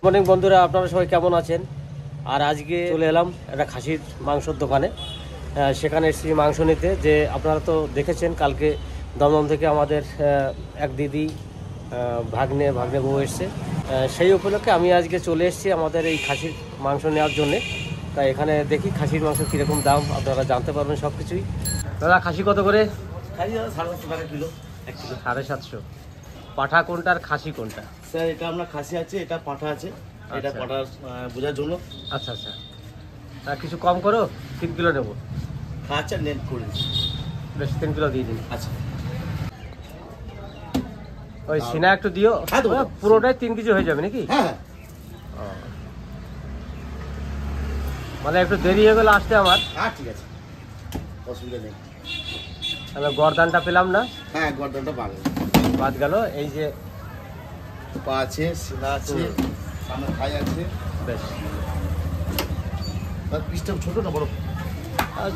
Morning বন্ধুরা, আপনারা সবাই কেমন আছেন? আর আজকে চলে এলাম একটা খাসির মাংসর দোকানে। সেখানে এসেছি মাংস নিতে। যে আপনারা তো দেখেছেন কালকে দমদম থেকে আমাদের এক দিদি ভাগ্নে বউ এসছে। সেই উপলক্ষে আমি আজকে চলে এসেছি আমাদের এই খাসির মাংস নেওয়ার জন্যে। তাই এখানে দেখি খাসির মাংস কীরকম দাম, আপনারা জানতে পারবেন সব কিছুই। দাদা, খাসি কত করে? খাসি 750 টাকা কিলো। 1 কিলো 750। পাঠা কোনটা আর খাসি কোনটা? স্যার এটা আপনার খাসি আছে, এটা পাঁঠা আছে। এটা আচ্ছা। পাঁঠা বোঝার জন্য। আচ্ছা আচ্ছা, কিছু কম করো। 3 কিলো নেবো। আচ্ছা, নেট করে দিচ্ছি। বেশ, 3 কিলো দিয়ে দিন। আচ্ছা, ওই সিনা একটু দিও। হ্যাঁ, দেবো। পুরোটাই 3 কেজি হয়ে যাবে নাকি? হ্যাঁ হ্যাঁ, ও, মানে একটু দেরি হয়ে গেলে আসতে আমার। হ্যাঁ ঠিক আছে, অসুবিধা নেই। আমি গরদানটা পেলাম না, হ্যাঁ, গর্দনটা বাড়বে। বাদ গেল। এই যে পা আছে, সিনা আছে, সামনে থাই আছে। বেশ, আর পিসটা ছোট না বড়? আর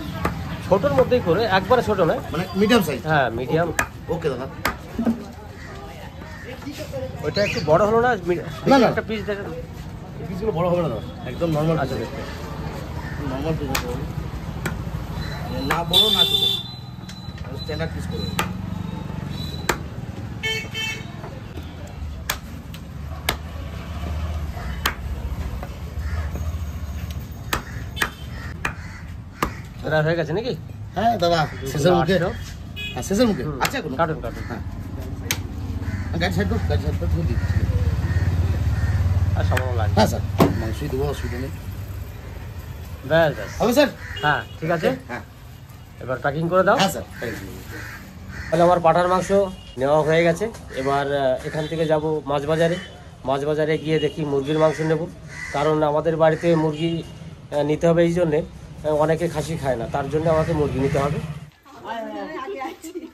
ছোটোর মধ্যেই করে, একবারে ছোটো নয়, মানে মিডিয়াম সাইজ। হ্যাঁ মিডিয়াম। ওকে দাদা। ওইটা একটু বড় হলো না? না, না। একটা পিস দেখেন। এই পিসগুলো বড় হবে না দাদা, একদম নর্মাল। আচ্ছা দেখতে নর্মাল পিস হবে, না বড় না ছোট, স্ট্যান্ডার্ড পিস করবে। এটা হয়ে গেছে নাকি? হ্যাঁ দাদা, শেষের মুখে। 800। হ্যাঁ, শেষের মুখে আছে কোনো? কাটুন কাটুন। হ্যাঁ, গাড়ি সাইড করুন, গাড়ি সাইড করে দিই। আর সামান্য লাগবে। হ্যাঁ স্যার, মাংসই দেবো, অসুবিধা নেই। ব্যাস ব্যাস, হবে স্যার? হ্যাঁ ঠিক আছে। হ্যাঁ এবার প্যাকিং করে দাও। হ্যাঁ স্যার। তাহলে আমার পাঠার মাংস নেওয়া হয়ে গেছে। এবার এখান থেকে যাব মাছ বাজারে গিয়ে দেখি মুরগির মাংস নেব। কারণ আমাদের বাড়িতে মুরগি নিতে হবে, এই জন্যে অনেকে খাসি খায় না, তার জন্য আমাকে মুরগি নিতে হবে।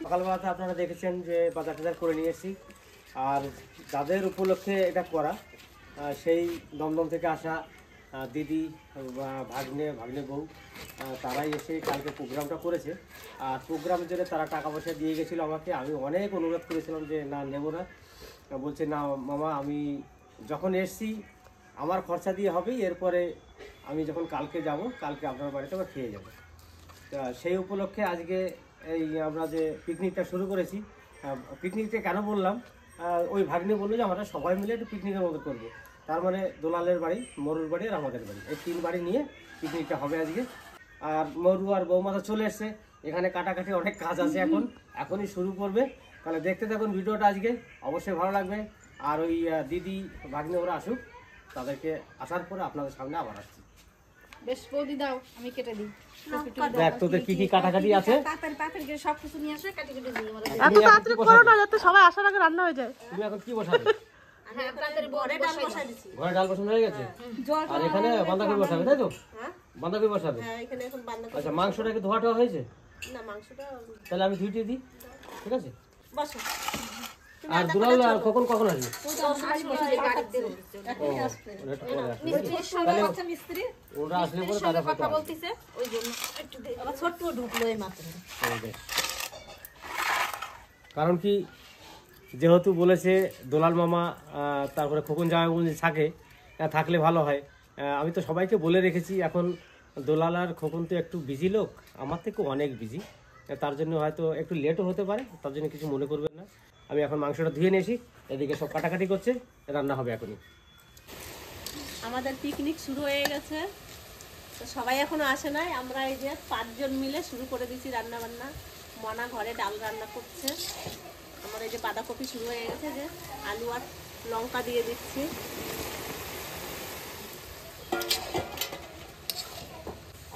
সকালবেলাতে আপনারা দেখেছেন যে বাজার টাজার করে নিয়ে এসেছি। আর যাদের উপলক্ষে এটা করা, সেই দমদম থেকে আসা দিদি বা ভাগ্নে বউ, তারাই এসে কালকে প্রোগ্রামটা করেছে। আর প্রোগ্রামের জন্য তারা টাকা পয়সা দিয়ে গেছিলো আমাকে। আমি অনেক অনুরোধ করেছিলাম যে না, নেব না। বলছে না মামা, আমি যখন এসছি আমার খরচা দিয়ে হবেই, এরপরে আমি যখন কালকে যাব, কালকে আপনার বাড়িতে আবার খেয়ে যাবো। তা সেই উপলক্ষে আজকে এই আমরা যে পিকনিকটা শুরু করেছি। পিকনিকটা কেন বললাম, ওই ভাগ্নে বললো যে আমরা সবাই মিলে একটু পিকনিকের মতো করবো। তার মানে দোলালের বাড়ি, মরুর বাড়ি আর আমাদের বাড়ি, এই 3 বাড়ি নিয়ে পিকনিকটা হবে আজকে। আর মরু আর বৌমা তো চলে এসছে। এখানে কাটাকাটি অনেক কাজ আছে, এখনই শুরু করবে। তাহলে দেখতে থাকুন ভিডিওটা, আজকে অবশ্যই ভালো লাগবে। আর ওই দিদি ভাগ্নে ওরা আসুক, তাদেরকে আসার পরে আপনাদের সামনে আবার আসছি। বেশ বৌদি দাও, আমি কেটে দিই। দেখ তোদের কি কি কাটাকাটি আছে। তাড়াতাড়ি করে সবকিছু নিয়ে আসে, কাটি কেটে দিই। এত তাড়াতাড়ি করো না, যাতে সবাই আসার আগে রান্না হয়ে যায়। তুমি এখন কি বসাবে? হ্যাঁ, তাড়াতাড়ি ঘরে ডাল বসাই দিছি। ঘরে ডাল বসানো হয়ে গেছে। আর এখানে বাঁধাকপি বসাবে, তাই তো? বাঁধাকপি বসাবে। হ্যাঁ, এখানে এখন বান্না আচ্ছা, মাংসটা কি ধোয়াটা হয়েছে? না, মাংসটা তাহলে আমি ধুইতে দিই, ঠিক আছে? বসো। আর দুলাল আর কখন আসবে? মিস্ত্রি ওরা আসলে পরে তারা কথা বলতিছে, ওই জন্য একটু আবার ছোট্ট ঢুকলো এই মাত্র। কারণ কি, যেহেতু বলেছে দোলাল মামা, তারপরে খোকন জামাইবুল থাকে, থাকলে ভালো হয়। আমি তো সবাইকে বলে রেখেছি। এখন দোলাল আর খোকন তো একটু বিজি লোক, আমার থেকে অনেক বিজি। তার জন্য হয়তো একটু লেটও হতে পারে, তার জন্য কিছু মনে করবেন না। আমি এখন মাংসটা ধুয়ে নিয়েছি, এদিকে সব কাটাকাটি করছে, রান্না হবে এখনই। আমাদের পিকনিক শুরু হয়ে গেছে, তো সবাই এখনো আসে নাই। আমরা এই যে 5 জন মিলে শুরু করে দিয়েছি রান্না বান্না। মনা ঘরে ডাল রান্না করছে। আমার এই যে বাঁধাকপি শুরু হয়ে গেছে, যে আলু আর লঙ্কা দিয়ে দিচ্ছি।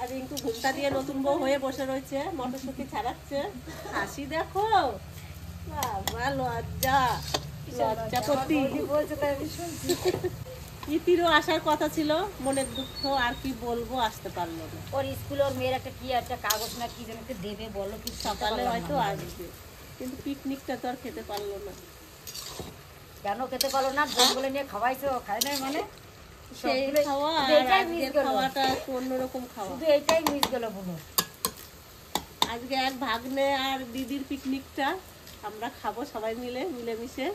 আর রিঙ্কু ঘুমটা দিয়ে নতুন বউ হয়ে বসে রয়েছে, মটরশুঁটি ছাড়াচ্ছে। হাসি দেখো, বাবা লজ্জাপতি। ইতিরও আসার কথা ছিল, মনের দুঃখ আর কি বলবো, আসতে পারলো না। ওর স্কুল, ওর মেয়ের একটা কি একটা কাগজ না কি যেন দেবে, বলো কি সকালে হয়তো আসবে, কিন্তু পিকনিকটা তো আর খেতে পারলো না। কেন খেতে পারলো না? বলে নিয়ে খাওয়াইছো, খায় নাই মানে সেই খাওয়া আর আজকের খাওয়াটা একটু অন্যরকম খাওয়া। শুধু এইটাই মিস গেল বলো। আজকে এক ভাগ্নে আর দিদির পিকনিকটা আমরা খাবো সবাই মিলে, মিলেমিশে।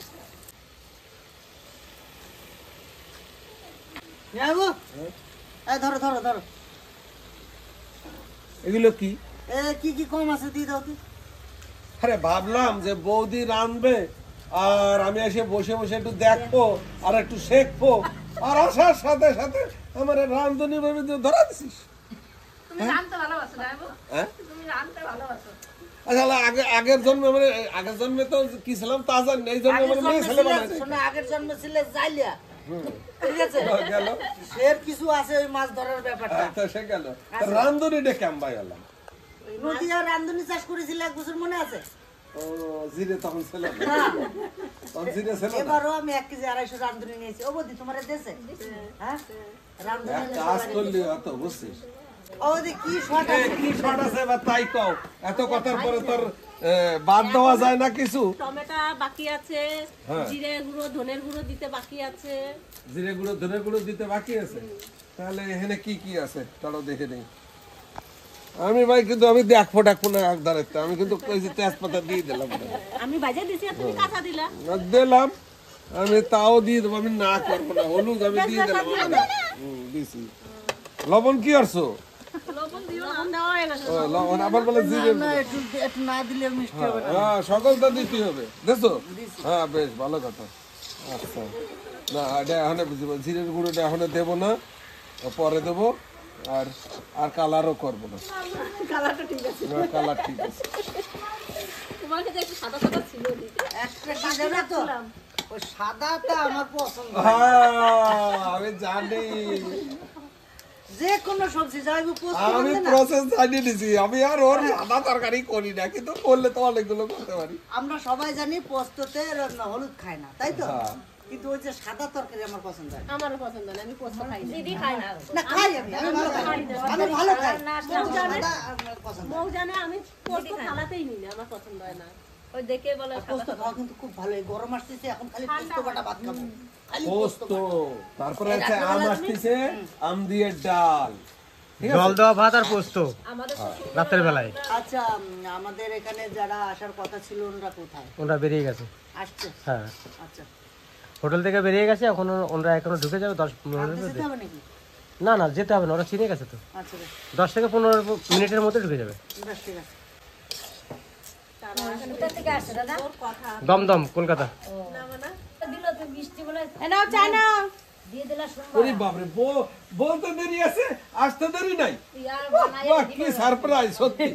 যাবো এই ধরো ধরো ধরো এগুলো কি? এ কি কি কম আছে দিয়ে দাও তো আরে ভাবলাম যে বৌদি রাঁধবে আর আমি এসে বসে বসে একটু দেখবো আর একটু শেখবো, আর আসার সাথে সাথে আমার রাঁধুনি ভাবে ধরা দিছিস। তুমি রাঁধতে ভালোবাসো যাবো হ্যাঁ? তুমি রাঁধতে ভালোবাসো আচ্ছা, আগের জন্মে মানে আগের জন্মে তো কি ছিলাম তা জানি না, এই জন্মে আগের মানে মেয়ে জন্মে ছেলে ছিলে বানাই শোনো আগের জন্মে ছিলে জাইলিয়া ঠিক আছে গেল। ফের কিছু আছে ওই মাছ ধরার ব্যাপারটা তো সে গেল, রাঁধুনিটা কেমন এলাম? নদীয়া রান্ধুনি চাষ করেছিল 1 বছর মনে আছে ও জিরে তখন ছিল না, তখন জিরে ছিল না। এবারও আমি 1 কেজি 250 রান্ধুনি নিয়েছি ও বদি তোমার দেশে হ্যাঁ রান্ধুনি এক কাজ করলি অত বুঝছিস, ও বদি কি শট এ, আছে কি শট আছে এবার তাই কও, এত কথার পরে তোর বাদ দেওয়া যায় না কিছু। টমেটো বাকি আছে, হ্যাঁ। জিরে গুঁড়ো ধনের গুঁড়ো দিতে বাকি আছে। জিরে গুঁড়ো ধনে গুঁড়ো দিতে বাকি আছে, তাহলে এখানে কি কি আছে চলো দেখে নেই। আমি ভাই কিন্তু আমি দেখবো ডাকবো না একদারে, আমি কিন্তু তেজপাতা দিয়ে দিলাম, আমি বাজে দিছি আর তুমি কাঁচা দিলা। দিলাম আমি তাও দিয়ে দেবো, আমি না করবো না, হলুদ আমি দিয়ে দিলাম, দিছি। লবণ কি করছো? লবণ দেওয়া হয়ে গেছে। ও, লবণ আবার বলে জিরে না একটু একটু না দিলে মিষ্টি হবে না হ্যাঁ সকলটা দিতে হবে, দেখছো? হ্যাঁ বেশ ভালো কথা। আচ্ছা না এটা এখন জিরের গুঁড়োটা এখন দেবো না, পরে দেবো, আর আর কালারও করবো না, কালারটা ঠিক আছে। কালার ঠিক আছে। তোমার কাছে একটু সাদা সাদা ছিল নি। একটা কি জানো তো ওই সাদাটা আমার পছন্দ আমি জানি, যে কোনো সবজি যাইবো পোস্ত আমি করবে না প্রসেস জানিয়ে দিছি, আমি আর ওর সাদা তরকারি করি না, কিন্তু করলে তো অনেকগুলো করতে পারি। আমরা সবাই জানি পোস্ততে হলুদ খায় না তাই তো হ্যাঁ। কিন্তু ওই যে সাদা তরকারি আমার পছন্দ হয় আমারও পছন্দ না, আমি পোস্ত খাই না। দিদি খায় না না খাই আমি ভালো খাই আমি ভালো খাই সাদা আমার পছন্দ হয়। বউ জানে আমি পোস্ত খালাতেই নিই না, আমার পছন্দ হয় না। ওই দেখে বলে আর পোস্ত খাওয়া কিন্তু খুব ভালো এই গরম আসতেছে এখন খালি পোস্ত বাটা ভাত খাবো খালি পোস্ত, তারপরে আছে আম আসতেছে, আম দিয়ে ডাল, ঠিক আছে? জল দেওয়া ভাত আর পোস্ত আমাদের রাতের বেলায়। আচ্ছা আমাদের এখানে যারা আসার কথা ছিল ওনারা কোথায় ওরা বেরিয়ে গেছে, আসছে হ্যাঁ আচ্ছা হোটেল থেকে বেরিয়ে গেছে, এখন ওরা এখনো ঢুকে যাবে 10-15 আনতে মিনিট। যেতে হবে নাকি না না যেতে হবে না, ওরা চিনে গেছে তো, আচ্ছা বেশ 10 থেকে 15 মিনিটের মধ্যে ঢুকে যাবে। বেশ ঠিক আছে কোথা থেকে আসছে দাদা? কথা দমদম কলকাতা। না মানে দিল তো মিষ্টি বলে নাও চা নাও। দিয়ে দিলা শুনবো। ওরে বাপরে, বলতে দেরি আছে, আসতে দেরি নাই। ইয়ার বানাই বাহ, কি সারপ্রাইজ সত্যি।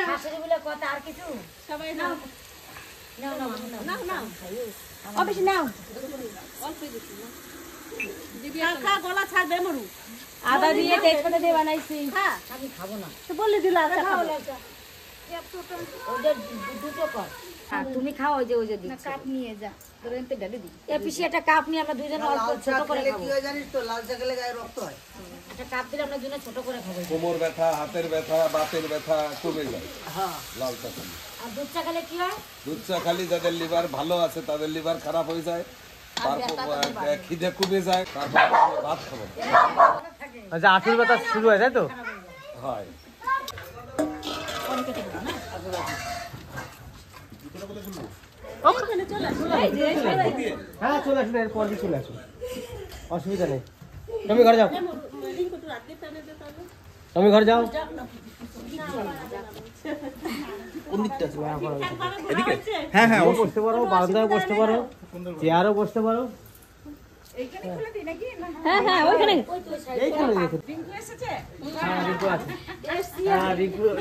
শাশুড়ি বলে কথা আর কিছু সবাই নাও নাও নাও নাও নাও নাও। অফিস নাও অল্পই দিছি না। দিদি খা গলা ছাড়বে মরু। আদা দিয়ে তেজপাতা দিয়ে বানাইছি হ্যাঁ আমি খাবো না। তো বললে দিলা আচ্ছা খাবো। ওই যে দুটো কর আর তুমি খাও, ওই যে দিচ্ছি। কাপ নিয়ে যা তোরে এনতে ডালে দি এ পিসি একটা কাপ নিয়ে আমরা দুইজনে অল্প লাল চা ছোট করে খেলে খাবো। কি হয় জানিস তো লাল চা খেলে গায়ে রক্ত হয় একটা কাপ দিলে আমরা দুজনে ছোট করে খাবো। কোমর ব্যথা, হাতের ব্যথা, বাতের ব্যথা কমে যায় হ্যাঁ লাল চা খালি। আর দুধ চা খেলে কি হয়? দুধ চা খালি যাদের লিভার ভালো আছে তাদের লিভার খারাপ হয়ে যায়, তারপর খিদে কমে যায়, তারপর আমরা ভাত খাবো আচ্ছা আঁচুর ব্যথা শুরু হয় তাই তো? হয়। ওখানে চলে আসো। হ্যাঁ চলে আসুন, এরপর কি চলে আসুন, অসুবিধা নেই। তুমি ঘরে যাও, রিঙ্কু একটু রাতে টানে দে তাহলে। তুমি ঘরে যাও। এদিকে হ্যাঁ হ্যাঁ বসতে পারো, বারান্দায় বসতে পারো, চেয়ারও বসতে পারো। হ্যাঁ হ্যাঁ ওইখানে এইখানে রেখে দিই। হ্যাঁ রিঙ্কু আছে, হ্যাঁ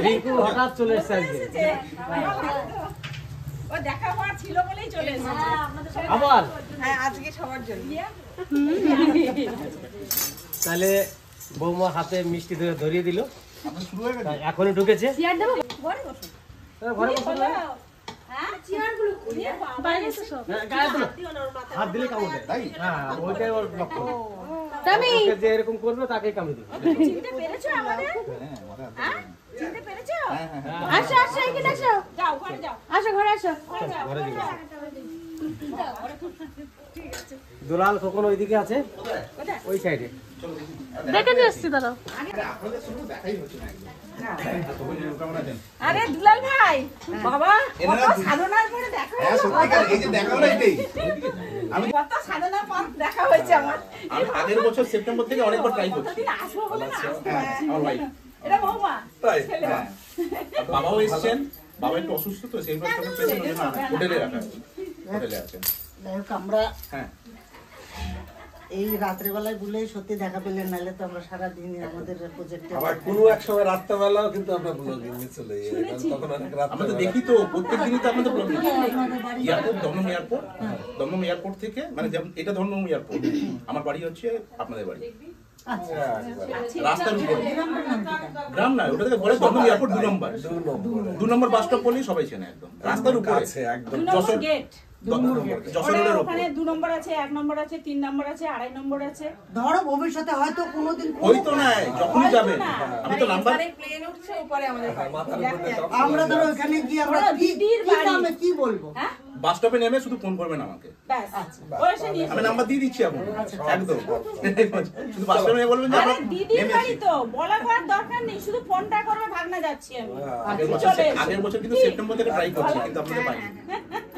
রিঙ্কু হঠাৎ চলে এসেছে আজকে। ও দেখা হওয়ার ছিল বলেই চলে এসেছে আবার হ্যাঁ আজকে সবার জন্য তাহলে বৌমা হাতে মিষ্টি ধরিয়ে দিল, এখনই ঢুকেছে। চেয়ার দেবো ঘরে বসো ঘরে বসো না। হ্যাঁ চেয়ার গুলো বাইরে এসে সব হ্যাঁ, গায়ে তোলো। হাত দিলে কামড় দেয়, তাই? হ্যাঁ ওইটাই ওর লক্ষ্য। তুমি ওকে যে এরকম করবে তাকেই কামড়ে দিবে। চিনতে পেরেছো আমাদের হ্যাঁ চিনতে পেরেছো আসো আসো এখানে আসো যাও ঘরে যাও আসো ঘরে আসো ঘরে দিবে। দুলাল কখন ওইদিকে আছে, ওই সাইডে। দেখে নিয়ে এসছি দাঁড়াও। আরে দুলাল ভাই বাবা কত সাধনার পরে দেখা হ্যাঁ সত্যিকার এই যে দেখাও না এটাই কত সাধনা পথ দেখা হয়েছে আমার। আমি আগের বছর সেপ্টেম্বর থেকে অনেকবার ট্রাই করছি। কতদিন আসবো বলে না আসতে হ্যাঁ, আমার ভাই এটা বৌমা তাই ছেলে হ্যাঁ। আর বাবাও এসেছেন, বাবা একটু অসুস্থ তো সেইবার তখন পেশেন্ট হয়ে না হোটেলে রাখা আছে। হোটেলে আছেন। যাই হোক আমরা হ্যাঁ এই রাত্রেবেলায় বলেই সত্যি দেখা পেলেন, নাহলে তো আমরা সারাদিন আমাদের প্রজেক্টে আবার কোনো এক সময় রাত্রেবেলাও কিন্তু আমরা ব্লগিং এ চলে যাই, কারণ তখন অনেক আমরা তো রাত্রে দেখি তো প্রত্যেক দিনই তো আপনাদের ব্লগ আমাদের বাড়ি airport, Dum Dum airport, Dum Dum airport থেকে মানে যেমন এটা দমদম এয়ারপোর্ট, আমার বাড়ি হচ্ছে আপনাদের বাড়ি আচ্ছা রাস্তার উপরে। গ্রামটার নাম কি? গ্রাম না, ওটা থেকে বলে দমদম এয়ারপোর্ট 2 নম্বর বাস স্টপ বলেই সবাই চেনে একদম রাস্তার উপরে। কাছে একদম 2 নম্বর গেট। যশোর রোডের উপর। ওখানে 2 নম্বর আছে, 1 নম্বর আছে, 3 নম্বর আছে, 2.5 নম্বর আছে। ধরো ভবিষ্যতে হয়তো কোনোদিন হয়তো নাই, যখনই যাবেন আমি তো নাম্বার প্লেন উঠছে উপরে আমাদের মাথার উপরে আমরা ধরো ওখানে গিয়ে আমরা ধরো কি দিদির কি বাড়ি। নামে কি বলবো? হ্যাঁ বাস স্টপে নেমে শুধু ফোন করবেন আমাকে, ব্যাস ও এসে নিয়ে আমি নাম্বার দিয়ে দিচ্ছি এখন একদম। শুধু বাস স্টপে বলবেন যে আরে আমরা দিদির নেমেছি। বাড়ি তো বলা করার দরকার নেই, শুধু ফোনটা করবে, ভাগনা যাচ্ছি আমি। আগের বছর কিন্তু সেপ্টেম্বর থেকে ট্রাই করছি কিন্তু আপনাদের পাইনি।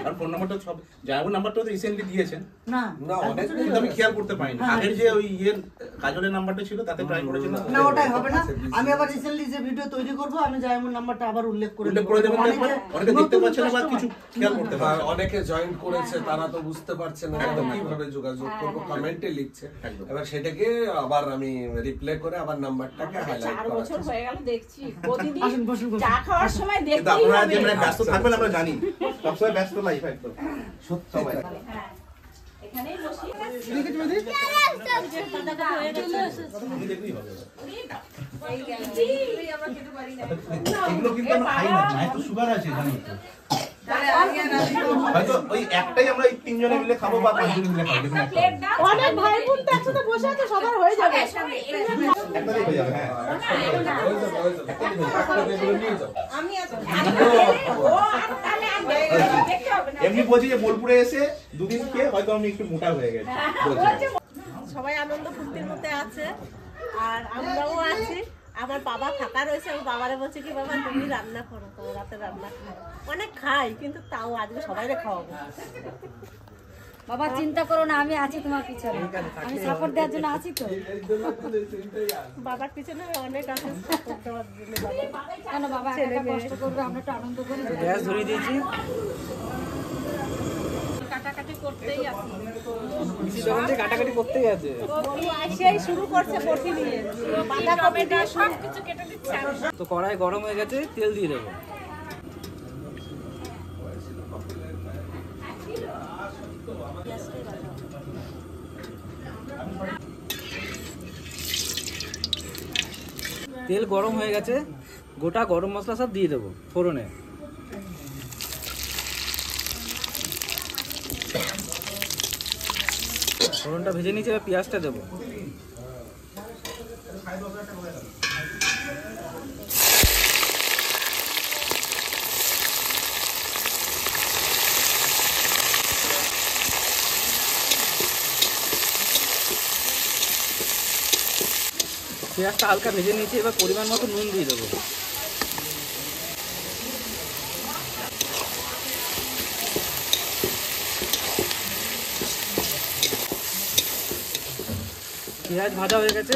আর ফোন নাম্বারটা সব জায়গা নাম্বারটা তো রিসেন্টলি দিয়েছেন না না অনেক কিন্তু আমি খেয়াল করতে পাইনি। আগের যে ওই ইয়ের কাজলের নাম্বারটা ছিল তাতে ট্রাই করেছিলাম। না ওটাই হবে না। আমি আবার রিসেন্টলি যে ভিডিও তৈরি করব আমি জায়মন নাম্বারটা আবার উল্লেখ করে উল্লেখ করে দেবেন একবার, অনেকে দেখতে পাচ্ছেন না বা কিছু খেয়াল করতে আর পারছেন। অনেকে জয়েন করেছে তারা তো বুঝতে পারছে না যে কিভাবে যোগাযোগ করবো, কমেন্টে লিখছে। একদম। এবার সেটাকে আবার আমি রিপ্লে করে আবার নাম্বারটাকে হাইলাইট 4 করার বছর চেষ্টা হয়ে গেল দেখছি, প্রতিদিন আসুন, বসুন, বসুন। চা খাওয়ার সময় কিন্তু দেখতেই আপনারা হবে। যে মানে ব্যস্ত থাকবেন আমরা জানি, সবসময় ব্যস্ত লাইফ একদম সত্যি সময়। হ্যাঁ, এখানেই বসি। তুমি দেখলেই হবে। এগুলো কিন্তু আমরা খাই না, মায়ের তো সুগার আছে জানি তো। হয়তো ওই একটাই আমরা এই 3 জনে মিলে খাবো বা 5 জনে মিলে খাবো, দেখুন একটা হবে। অনেক ভাই বোন তো একসাথে বসে আছে, সবার হয়ে যাবে। একটাই হয়ে যাবে, হ্যাঁ। ও আর তাহলে আর দেখতে হবে না। এমনি বলছি যে বোলপুরে এসে 2 দিন খেয়ে হয়তো আমি একটু মোটা হয়ে গেছি বলছি। সবাই আনন্দ ফুর্তির মধ্যে আছে আর আমরাও আছি। আমার বাবা ফাঁকা রয়েছে, আমি বাবারে বলছি কি বাবা তুমি রান্না করো, তো রাতে রান্না খাও। অনেক খাই কিন্তু তাও আজকে সবাইরে খাওয়াবো। বাবা চিন্তা করো না, আমি আছি তোমার পিছনে, আমি সাপোর্ট দেওয়ার জন্য আছি তো। বাবার পিছনে অনেক আছে support দেওয়ার জন্য বাবা। কেন বাবা একা একা কষ্ট করবে, আমরা একটু আনন্দ করি। গ্যাস ধরিয়ে দিয়েছি। কাটাকাটি করতেই আছে। তখন থেকে কাটাকাটি করতেই আছে। সেই শুরু করছে বটি নিয়ে, বাঁধাকপি দিয়ে সব কিছু কেটে দিচ্ছে। তো কড়াই গরম হয়ে গেছে, তেল দিয়ে দেবো। তেল গরম হয়ে গেছে, গোটা গরম মশলা সব দিয়ে দেবো ফোড়নে। ফোড়নটা ভেজে নিয়েছি, এবার পেঁয়াজটা দেবো। পেঁয়াজটা হালকা ভেজে নিয়েছি, এবার পরিমাণ মতো নুন দিয়ে দেবো। পেঁয়াজ ভাজা হয়ে গেছে,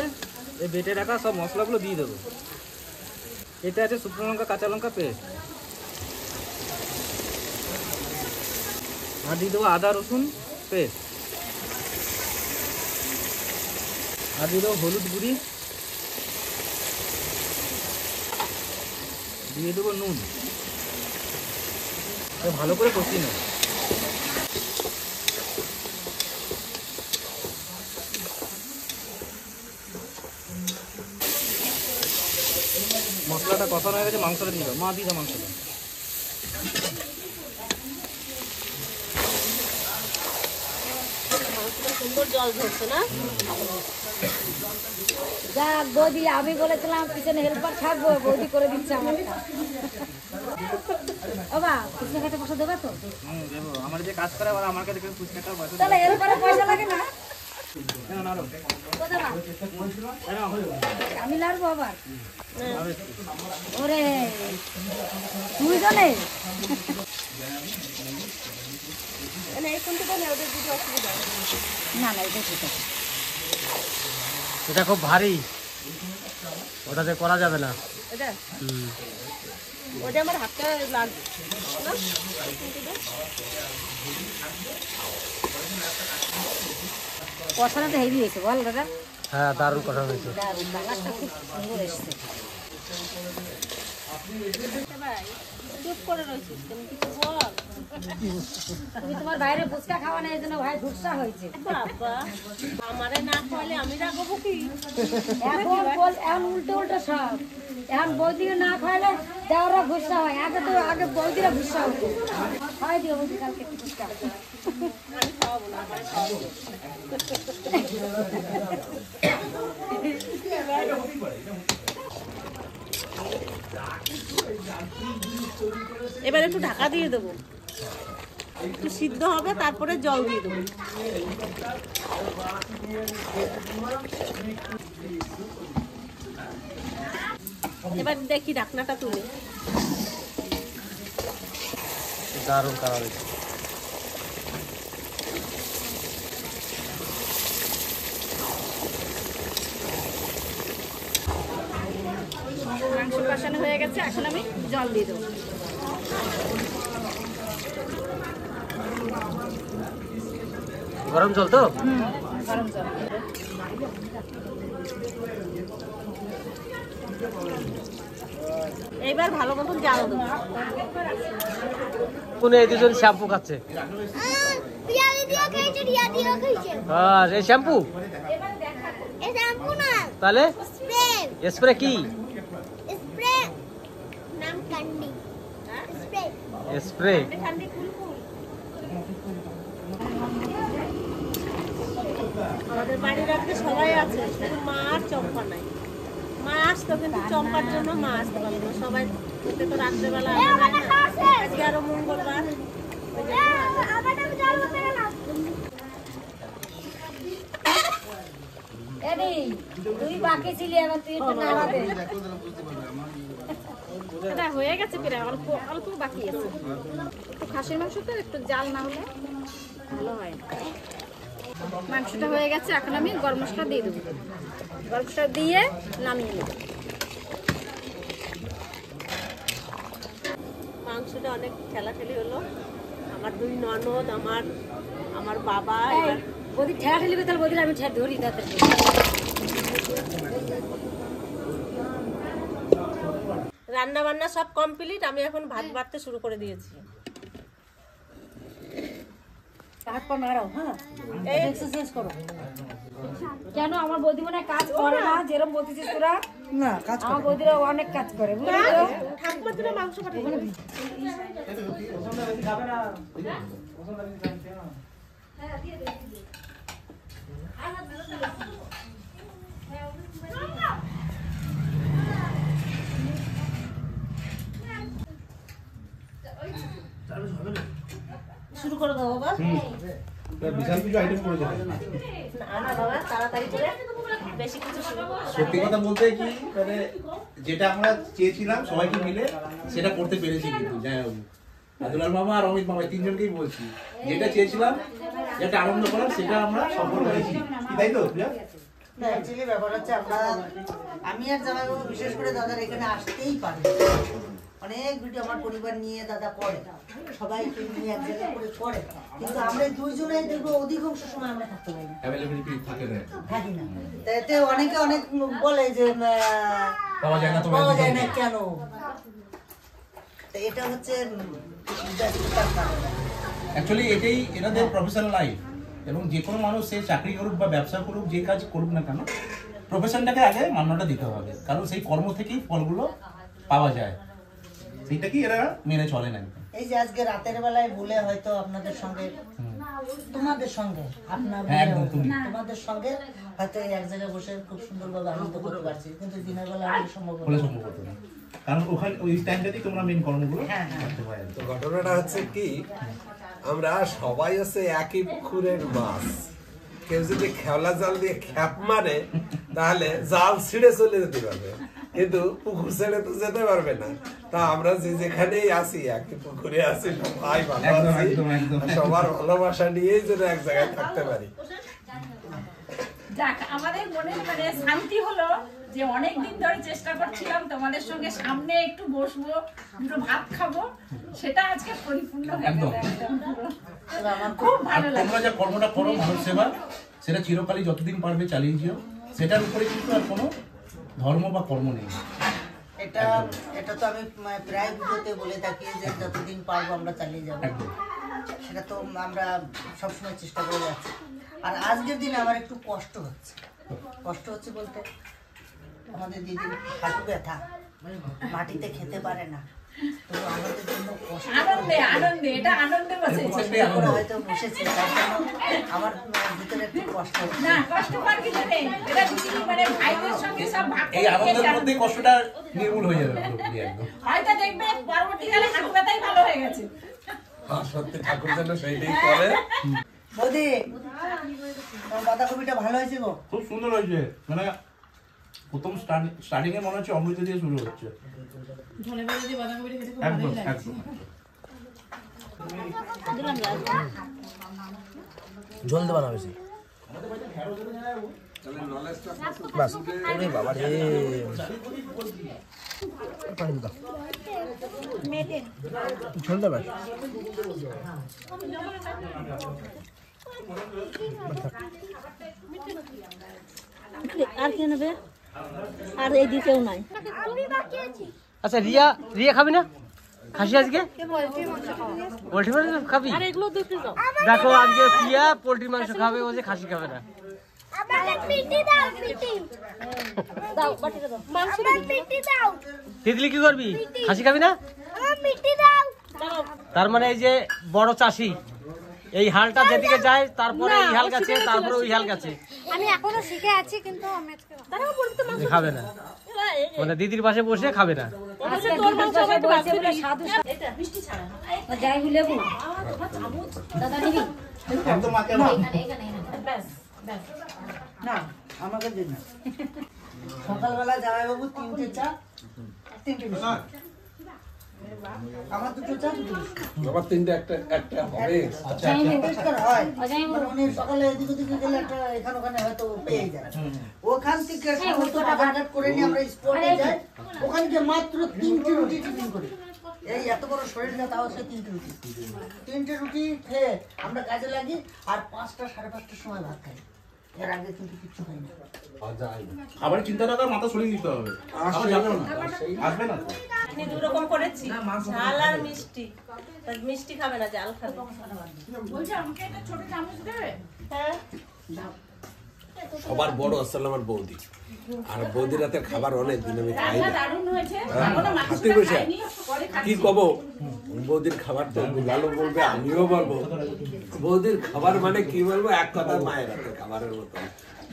এই বেটে রাখা সব মশলাগুলো দিয়ে দেবো। এতে আছে শুকনো লঙ্কা, কাঁচা লঙ্কা পেস্ট, আর দিয়ে দেবো আদা রসুন পেস্ট, আর দিয়ে দেবো হলুদ গুঁড়ি, দিয়ে দেবো নুন। ভালো করে কষিয়ে নেব। মশলাটা কষানো হয়ে গেছে, মাংসটা দিয়ে দাও। মা দিয়ে দাও মাংসটা। সুন্দর জল ধরছে না? যাক বৌদি, আমি বলেছিলাম পিছনে হেল্পার থাকবো, বৌদি করে দিচ্ছে আমারটা। বাবা ফুচকা খেতে পয়সা দেবে তো? দেবো। আমার যে কাজ করে, আমার কাছে ফুচকাটা পয়সা তাহলে হেল্পারে পয়সা লাগে না? দেবে। আমি লাড়বো আবার। ওরে দুইজনে মানে এই কোনটা বলে ওদের যদি অসুবিধা হয়। না না এটা ঠিক আছে। এটা খুব ভারী, ওটাতে করা যাবে না। এটা ওটা আমার হাতটা লাগবে না। কষানো তো হেভি হয়েছে বল দাদা। হ্যাঁ, দারুণ কথা হয়েছে। দারুণ, কালারটা খুব সুন্দর এসছে। ভাই চুপ করে রয়েছিস, তুমি কিছু বল। তুমি তোমার বাইরে ফুচকা খাওয়া না, এই জন্য ভাই ঝুটসা হয়েছে। বাবা আমারে না খাওয়ালে আমি রাখবো কি? এখন উল্টো উল্টো সব। এখন বৌদিকে না খাওয়ালে দেওয়ারা গুসা হয়। আগে বৌদিরা গুসা হতো। খাওয়াই দিও বৌদি কালকে একটু ফুচকা। আমি খাওয়াবো না, আমারে খাওয়াবো। এবার একটু ঢাকা দিয়ে দেবো, একটু সিদ্ধ হবে, তারপরে জল দিয়ে দেবো। এবার দেখি ঢাকনাটা তুলে। দারুণ কালার হয়েছে। মাংস কষানো হয়ে গেছে, এখন আমি জল দিয়ে দেবো। গরম জল তো? গরম জল। এইবার ভালো মতন জাল দেবো। কোন এই দুজন শ্যাম্পু খাচ্ছে? আর এই শ্যাম্পু তাহলে স্প্রে কি? স্প্রে আমাদের বাড়ির আজকে সবাই আছে, শুধু মা আর চম্পা নাই। মা আসতো কিন্তু চম্পার জন্য মা আসতে পারলো না। সবাই খেতে তো রাত্রেবেলা আজকে আরো মঙ্গলবার। তুই বাকি ছিলি, এবার তুই একটু নাড়া দে। এটা হয়ে গেছে প্রায়, অল্প অল্প বাকি আছে। একটু খাসির মাংস তো একটু জাল না হলে ভালো হয় না। মাংসটা হয়ে গেছে, এখন আমি গরম মশলা দিয়ে দেবো। গরম মশলা দিয়ে নামিয়ে নেব। মাংসটা অনেক ঠেলাঠেলি হলো। আমার দুই ননদ, আমার বাবা। বৌদি ঠেলা ঠেলি তাহলে বৌদির আমি ধরি তাদের। রান্না বান্না সব কমপ্লিট, আমি এখন ভাত বাড়তে শুরু করে দিয়েছি। তারপর নাড়াও, হ্যাঁ এই এক্সারসাইজ করো। কেন আমার বৌদি মনে হয় কাজ করে না, যেরকম বলতেছিস তোরা? না কাজ আমার বৌদিরা অনেক কাজ করে, বুঝলি তো? ঠাকুমার জন্য মাংস পাঠিয়ে দিবি। শুরু করে দাও বাবা। বিশাল কিছু আইটেম করে দেবে। না না বাবা, তাড়াতাড়ি করে বেশি কিছু শুরু করো। সত্যি কথা বলতে কি, মানে যেটা আমরা চেয়েছিলাম সবাইকে মিলে সেটা করতে পেরেছি। কিন্তু যাই হোক, আদুলাল মামা আর অমিত মামা তিনজনকেই বলছি, যেটা চেয়েছিলাম, যেটা আনন্দ করার, সেটা আমরা সফল হয়েছি। কি তাই তো? না অ্যাকচুয়ালি ব্যাপার হচ্ছে আমি আর জামাইবাবু বিশেষ করে দাদার এখানে আসতেই পারি। অনেক ভিডিও আমার পরিবার নিয়ে দাদা করে, সবাইকে নিয়ে এক জায়গায় করে করে, কিন্তু আমরা দুইজনেই দেখবো অধিকাংশ সময় আমরা থাকতে পারি না, অ্যাভেলেবিলিটি থাকে না, থাকি না। এতে অনেকে অনেক বলে যে পাওয়া যায় না, পাওয়া যায় না কেন? এটা হচ্ছে ব্যস্ততার কারণ। অ্যাকচুয়ালি এটাই এনাদের প্রফেশনাল লাইফ। এবং যে কোনো মানুষ সে চাকরি করুক বা ব্যবসা করুক, যে কাজ করুক না কেন, প্রফেশনটাকে আগে মান্যতা দিতে হবে, কারণ সেই কর্ম থেকেই ফলগুলো পাওয়া যায়। সেইটা কি এরা মেনে চলে না। এই যে আজকে রাতের বেলায় বলে হয়তো আপনাদের সঙ্গে, তোমাদের সঙ্গে, তোমাদের সঙ্গে হয়তো এক জায়গায় বসে খুব সুন্দরভাবে আনন্দ করতে পারছি, কিন্তু দিনের বেলা আমাদের সম্ভব হতো না, কারণ ওখানে ওই টাইমটাতেই তোমরা মেন কর্মগুলো করতে পারো। তো ঘটনাটা হচ্ছে কি, আমরা সবাই হচ্ছে একই পুকুরের মাছ। কেউ যদি খেওলা জাল দিয়ে খ্যাপ মারে তাহলে জাল ছিঁড়ে চলে যেতে পারবে, কিন্তু পুকুর ছেড়ে তো যেতে পারবে না। তা আমরা যে যেখানেই আসি একই পুকুরে আসি, সবাই ভালো একদম, আছি, একদম, একদম। সবার ভালোবাসা নিয়েই যেন এক জায়গায় থাকতে পারি। যাক, আমাদের মনে মানে শান্তি হলো যে অনেক দিন ধরে চেষ্টা করছিলাম তোমাদের সঙ্গে সামনে একটু বসবো, দুটো ভাত খাবো, সেটা আজকে পরিপূর্ণ হয়ে গেল একদম। একদম পুরো। খুব আর ভালো লাগে। তোমরা যে কর্মটা করো মানব সেবা, সেটা চিরকালই যতদিন পারবে চালিয়ে যেও। সেটার উপরে কিন্তু আর কোনো ধর্ম বা কর্ম নেই। এটা তো আমি প্রায় ভিডিওতে বলে থাকি যে যতদিন পারবো আমরা চালিয়ে যাবো। একদম। সেটা তো আমরা সবসময় চেষ্টা করে যাচ্ছি। আর আজকের দিনে আমার একটু কষ্ট হচ্ছে বলতে আমাদের দিদির হাঁটু ব্যথা, মাটিতে খেতে পারে না, তো আমাদের জন্য কষ্ট আনন্দে এটা আনন্দে বসেছে। করে হয়তো বসেছে, তার জন্য আমার ভিতরে একটু কষ্ট হচ্ছে। না, কষ্ট পাওয়ার কিছু নেই। এটা দিদি মানে ভাইদের সঙ্গে সব ভাগ এই করে আনন্দের নিয়েছে। মধ্যে কষ্টটা নির্মূল হয়ে যাবে পুরোপুরি একদম। হয়তো দেখবে পরবর্তীকালে হাঁটু ব্যথাই ভালো হয়ে গেছে। আর সত্যি ঠাকুর যেন সেইটাই করে। বৌদি, তোমার বাঁধাকপিটা ভালো হয়েছে গো? খুব সুন্দর হয়েছে, মানে প্রথম স্টার্টিং এ মনে হচ্ছে অমৃত দিয়ে শুরু হচ্ছে। একদম একদম। ঝোল দেবা না বেশি বাস। ওরে বাবা রে, পানি দাও, ঝোল দেবা। আর কে নেবে? আর এই দিকেও নাই। আচ্ছা রিয়া খাবি না খাসি আজকে? পোল্ট্রি মাংস খাবি? আর এগুলো দেখতে যাও। দেখো আজকে প্রিয়া পোল্ট্রি মাংস খাবে, ও যে খাসি খাবে না। দাও বাটিটা দাও। মাংসটা দাও। তিতলি কি করবি? খাসি খাবি না? তার মানে এই যে বড় চাষি, এই হালটা যেদিকে যায় তারপরে এই হাল গাছে, তারপরে ওই হাল গাছে। আমি এখনো শিখে আছি, কিন্তু আমি খাবে না, মানে দিদির পাশে বসে খাবে না। তোর মাংস আবার একটু বাড়ছে দিবি। এটা মিষ্টি ছাড়া না। যাই লেবু দাদা নিবি একদম মাকে আমার ব্যাস ব্যাস। না, আমাকে দিন না। সকালবেলা জামাইবাবু 3টে চা, 3টে বিস্কুট। আমার 2টো চা, 2টো বিস্কুট। আবার তিনটে একটা হবে। পরিষ্কার হয়। মানে উনি সকালে এদিক ওদিকে গেলে একটা এখানে ওখানে হয়তো পেয়ে যায়। ওখান থেকে সমস্ত বাজারঘাট করে নিয়ে আমরা স্পটে যাই, ওখানে গিয়ে মাত্র 3টে রুটি টিফিন করি। এই এত বড় শরীরটা, তাও সে 3টে রুটি খেয়ে আমরা কাজে লাগি, আর 5টা 5:30টার সময় ভাত খাই। এর আগে কিন্তু কিছু হয় না। খাবারের চিন্তাটা মাথা সরিয়ে দিতে হবে। আবার যাবে না, আসবে না তো। আমি দু রকম করেছি, ঝাল আর মিষ্টি। তা মিষ্টি খাবে না, ঝাল খাবে। বলছি আমাকে একটা ছোট চামচ দেবে? হ্যাঁ। সবার বড় আসলে আমার বৌদি, আর বৌদির হাতের খাবার অনেক দিন আমি খাই না। দারুণ হয়েছে। হাতে বসে কি কব, বৌদির খাবার তো লালু বলবে, আমিও বলবো। বৌদির খাবার মানে কি বলবো, এক কথা মায়ের হাতের খাবারের মতো,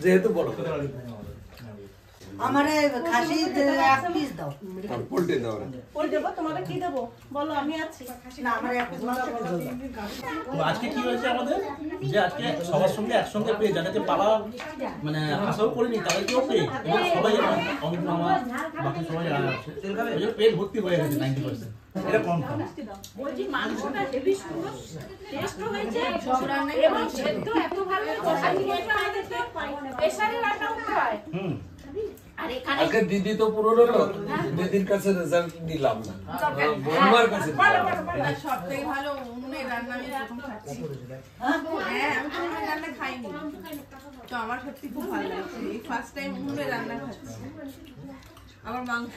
যেহেতু বড় করে। আমারে খাসি 1 পিস দাও। আর পোল্ট্রি দাও না। ওই দেবো, তোমাকে কি দেবো বলো, আমি আছি। না, আমার 1 পিস মাংস দাও। তো আজকে কি হয়েছে আমাদের, যে আজকে সবার সঙ্গে একসঙ্গে পেয়ে যাদেরকে পালা মানে আশাও করিনি তাদেরকেও পেয়ে, এবং সবাই অমিত মামা বাকি সবাই আছে, ওই যে পেট ভর্তি হয়ে গেছে 90%। এটা কনফার্ম। বলছি মাংসটা হেভি সুন্দর টেস্ট হয়েছে, এবং সেদ্ধ এত ভালো হয়েছে। প্রেসারে রান্না করতে হয়। আর এখানে আজকে দিদি তো পুরনো লোক, দিদির কাছে রেজাল্ট নিলাম না, বৌমার কাছে নিলাম। সবথেকে ভালো উনুনে রান্না আমি প্রথম খাচ্ছি। হ্যাঁ, আমি তো উনুনে রান্না খাইনি, তো আমার সত্যি খুব ভালো লাগছে। এই ফার্স্ট টাইম উনুনে রান্না খাচ্ছি। আমার মাংস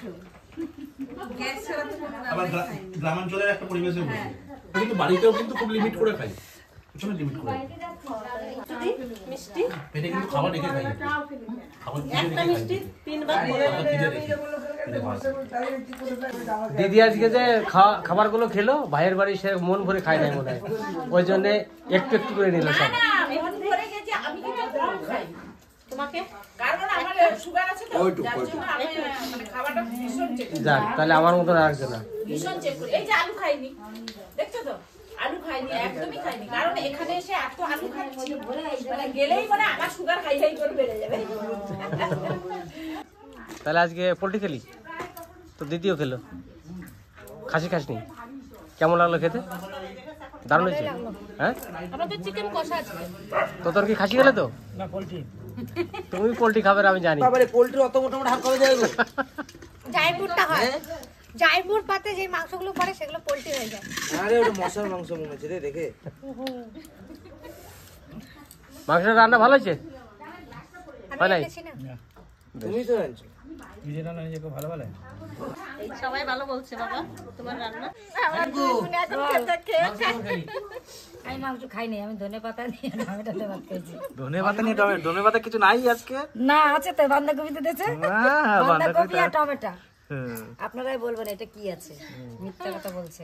গ্যাস ছাড়া তো কোনো আবার রান্নাই খাইনি। গ্রামাঞ্চলের একটা পরিবেশে বসে, কিন্তু বাড়িতেও কিন্তু খুব লিমিট করে খাই, প্রচন্ড লিমিট করে। মিষ্টি পেটে কিন্তু খাবার রেখে খাই, খাবার একটা মিষ্টি 3 বার করে দিদি আজকে যে খাবারগুলো খেলো, ভাইয়ের বাড়ি সে মন ভরে খায় নাই মনে হয়, ওই জন্য একটু একটু করে নিল সব। না, মন ভরে গেছে, আমি কিন্তু কম খাই। তোমাকে কারণ আমার সুগার আছে তো, যার জন্য আমি মানে খাবারটা ভীষণ চেক করি। যাক, তাহলে আমার মতো রাখছে না। ভীষণ চেক করি। এই যে আলু খাইনি, দেখছো তো, আলু খাইনি, একদমই খাইনি, কারণ এখানে এসে এত আলু খাচ্ছি, মানে গেলেই মানে আমার সুগার হাই হাই করে বেড়ে যাবে। তাহলে আজকে পোল্ট্রি খেলি তো, দিদিও খেলো। খাসি খাসনি? কেমন লাগলো খেতে? দারুণ হয়েছে। হ্যাঁ, আমাদের চিকেন কষা আছে। তো তোর কি খাসি খেলে তো? না পোল্ট্রি। তুমি পোল্ট্রি খাবে আমি জানি। বাবারে পোল্ট্রি অত মোটা মোটা হাত কবে দেয় গো? জায়পুরটা হয় জায়পুর পাতে যে মাংসগুলো পড়ে সেগুলো পোল্ট্রি হয়ে যায়। আরে ওটা মশার মাংস মনে হচ্ছে রে দেখে। মাংসের রান্না ভালো হয়েছে? হয় নাই? তুমি তো জানছো নিজে রান্না নিজে খুব ভালো ভালো। এই সবাই ভালো বলছে বাবা তোমার রান্না। আমি মাংস খাইনি, আমি ধনেপাতা নিয়ে টমেটো ভাত খেয়েছি। ধনেপাতা নিয়ে টমেটো, ধনেপাতা কিছু নাই আজকে? না আছে তো, বাঁধাকপি তো দিয়েছে, বাঁধাকপি আর টমেটো। আপনারাই বলবেন এটা কি আছে, মিথ্যা কথা বলছে।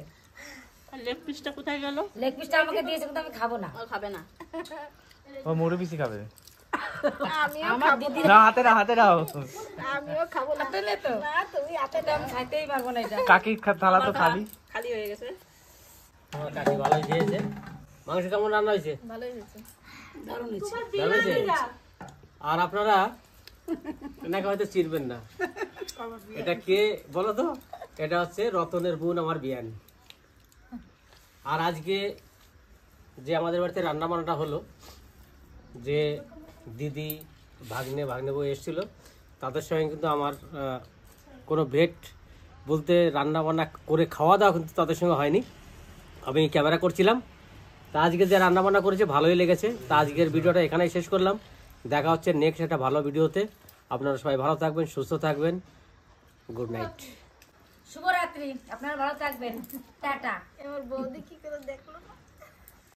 আর লেগ পিসটা কোথায় গেল? লেগ পিসটা আমাকে দিয়েছে কিন্তু আমি খাবো না। ও খাবে না। ও মুড়ি পিসি খাবে। আমার দিদি না হাতে না, হাতে নাও। আমিও খাবো না। হাতে নে তো। না তুমি হাতে এটা আমি খাইতেই পারবো না এটা। কাকির থালা তো খালি। খালি হয়ে গেছে। আমার কাকি ভালোই খেয়েছে। মাংস কেমন রান্না হয়েছে? ভালোই হয়েছে। দারুণ হয়েছে। ভালো হয়েছে? আর আপনারা এনাকে হয়তো চিনবেন না, এটা কে বলো তো? এটা হচ্ছে রতনের বোন, আমার বিয়ান। আর আজকে যে আমাদের বাড়িতে রান্না বান্নাটা হলো, যে দিদি ভাগ্নে বউ এসেছিলো, তাদের সঙ্গে কিন্তু আমার কোনো ভেট বলতে রান্না বান্না করে খাওয়া দাওয়া কিন্তু তাদের সঙ্গে হয়নি। আমি ক্যামেরা করছিলাম। তা আজকে যে রান্না বান্না করেছে ভালোই লেগেছে। তা আজকের ভিডিওটা এখানেই শেষ করলাম। দেখা হচ্ছে নেক্সট একটা ভালো ভিডিওতে। আপনারা সবাই ভালো থাকবেন, সুস্থ থাকবেন। গুড নাইট, শুভরাত্রি, আপনারা ভালো থাকবেন, টাটা। এবার বৌদি কি করে দেখলো?